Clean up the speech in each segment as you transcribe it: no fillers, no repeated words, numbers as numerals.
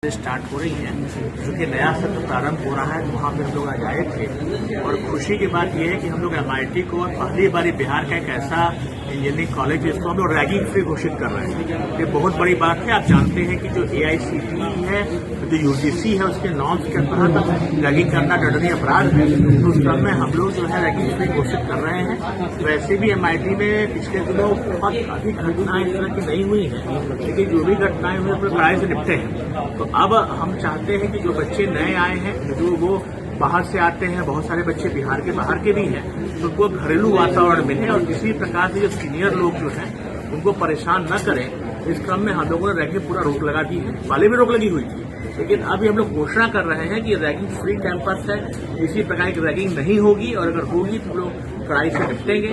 Start हो रही है, क्योंकि नया सत्र प्रारंभ हो रहा है। वहाँ पे हम लोग आज आए थे और खुशी की बात यह है कि हम लोग MIT को पहली बार बिहार का एक ऐसा इंजीनियरिंग कॉलेज है इसको हम लोग रैगिंग फ्री घोषित कर रहे हैं। ये बहुत बड़ी बात है। आप जानते हैं कि जो AICTE है, जो UGC है, उसके नॉर्म्स के तहत रैगिंग करना दंडनीय अपराध है। तो उस क्रम में हम लोग जो है रैगिंग फ्री घोषित कर रहे हैं। वैसे भी MIT में पिछले दिनों बहुत अधिक घटनाएं इस तरह की नहीं हुई हैं, लेकिन जो भी घटनाएं हुई अपने कड़ाई से निपटे हैं। तो अब हम चाहते हैं कि जो बच्चे नए आए हैं, जो वो बाहर से आते हैं, बहुत सारे बच्चे बिहार के बाहर के भी हैं, तो उनको घरेलू वातावरण मिले और किसी प्रकार से जो सीनियर लोग जो हैं उनको परेशान न करें। इस क्रम में हम लोगों ने रैगिंग पूरा रोक लगा दी है। पहले भी रोक लगी हुई थी, लेकिन अभी हम लोग घोषणा कर रहे हैं कि रैगिंग फ्री कैंपस है, किसी प्रकार की रैगिंग नहीं होगी और अगर होगी तो हम लोग कड़ाई से निपटेंगे।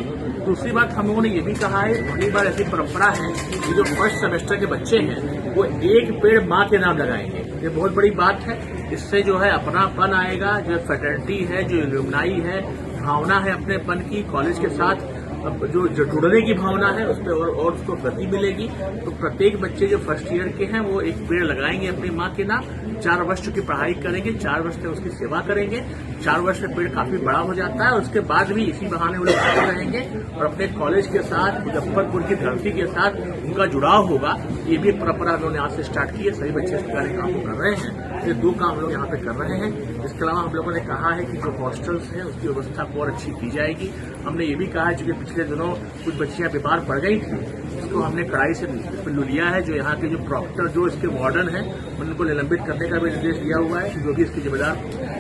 दूसरी बात, हम लोगों ने ये भी कहा है, पहली बार ऐसी परंपरा है कि जो फर्स्ट सेमेस्टर के बच्चे हैं वो एक पेड़ माँ के नाम लगाएंगे। ये बहुत बड़ी बात है। इससे जो है अपनापन आएगा, जो फ्रेटर्निटी है, जो एल्यूमनाई है, भावना है अपनेपन की, कॉलेज के साथ जो जुड़ने की भावना है उस पर और उसको गति मिलेगी। तो प्रत्येक बच्चे जो फर्स्ट ईयर के हैं वो एक पेड़ लगाएंगे अपनी माँ के नाम। 4 वर्ष की पढ़ाई करेंगे, 4 वर्ष तक उसकी सेवा करेंगे। 4 वर्ष में पेड़ काफी बड़ा हो जाता है। उसके बाद भी इसी बहाने वो लोग आते रहेंगे और अपने कॉलेज के साथ, मुजफ्फरपुर की धरती के साथ उनका जुड़ाव होगा। ये भी परंपरा उन्होंने आज से स्टार्ट की है। सभी बच्चे इस प्रकार के काम कर रहे हैं। ये 2 काम हम लोग यहाँ पे कर रहे हैं। इसके अलावा हम लोगों ने कहा है कि जो हॉस्टल्स हैं उसकी व्यवस्था को और अच्छी की जाएगी। हमने ये भी कहा है, चूंकि पिछले दिनों कुछ बच्चियां बीमार पड़ गई थी, इसको हमने कड़ाई से लिया है। जो यहाँ के जो प्रॉक्टर, जो इसके वार्डन हैं, उनको निलंबित करने का भी निर्देश दिया हुआ है। जो भी इसके जिम्मेदार,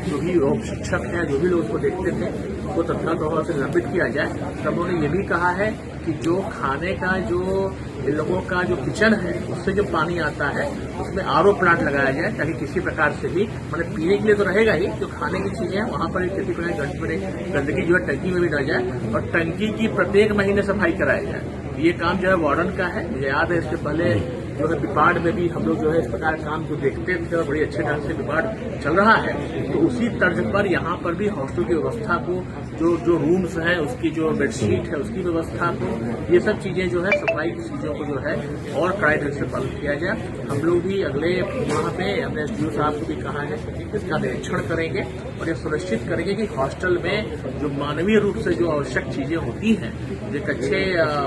जो भी शिक्षक हैं, जो भी लोग उसको देखते थे, वो तत्काल तौर से निलंबित किया जाए। तब उन्होंने ये भी कहा है कि जो खाने का, जो इन लोगों का जो किचन है, उससे जो पानी आता है उसमें RO प्लांट लगाया जाए, ताकि किसी प्रकार से भी, मतलब पीने के लिए तो रहेगा ही, जो खाने की चीजें हैं वहां पर किसी प्रकार की गंदगी जो है टंकी में भी न जाए और टंकी की प्रत्येक महीने सफाई कराई जाए। ये काम जो है वार्डन का है। मुझे याद है इसके पहले जो है बिपाड में भी हम लोग जो है इस प्रकार काम को देखते थे और बड़ी अच्छे ढंग से बिपाड चल रहा है। तो उसी तर्ज पर यहाँ पर भी हॉस्टल की व्यवस्था को, जो रूम्स हैं उसकी जो बेडशीट है उसकी व्यवस्था को, ये सब चीजें जो है सफाई की चीजों को जो है और कड़ाई ढंग से पालन किया जाए। हम लोग भी अगले माह में हमने SDO साहब को भी कहा है इसका निरीक्षण करेंगे और ये सुनिश्चित करेंगे कि हॉस्टल में जो मानवीय रूप से जो आवश्यक चीजें होती हैं, जो एक अच्छे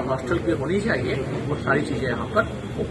हॉस्टल की होनी चाहिए, वो सारी चीजें यहाँ पर हो।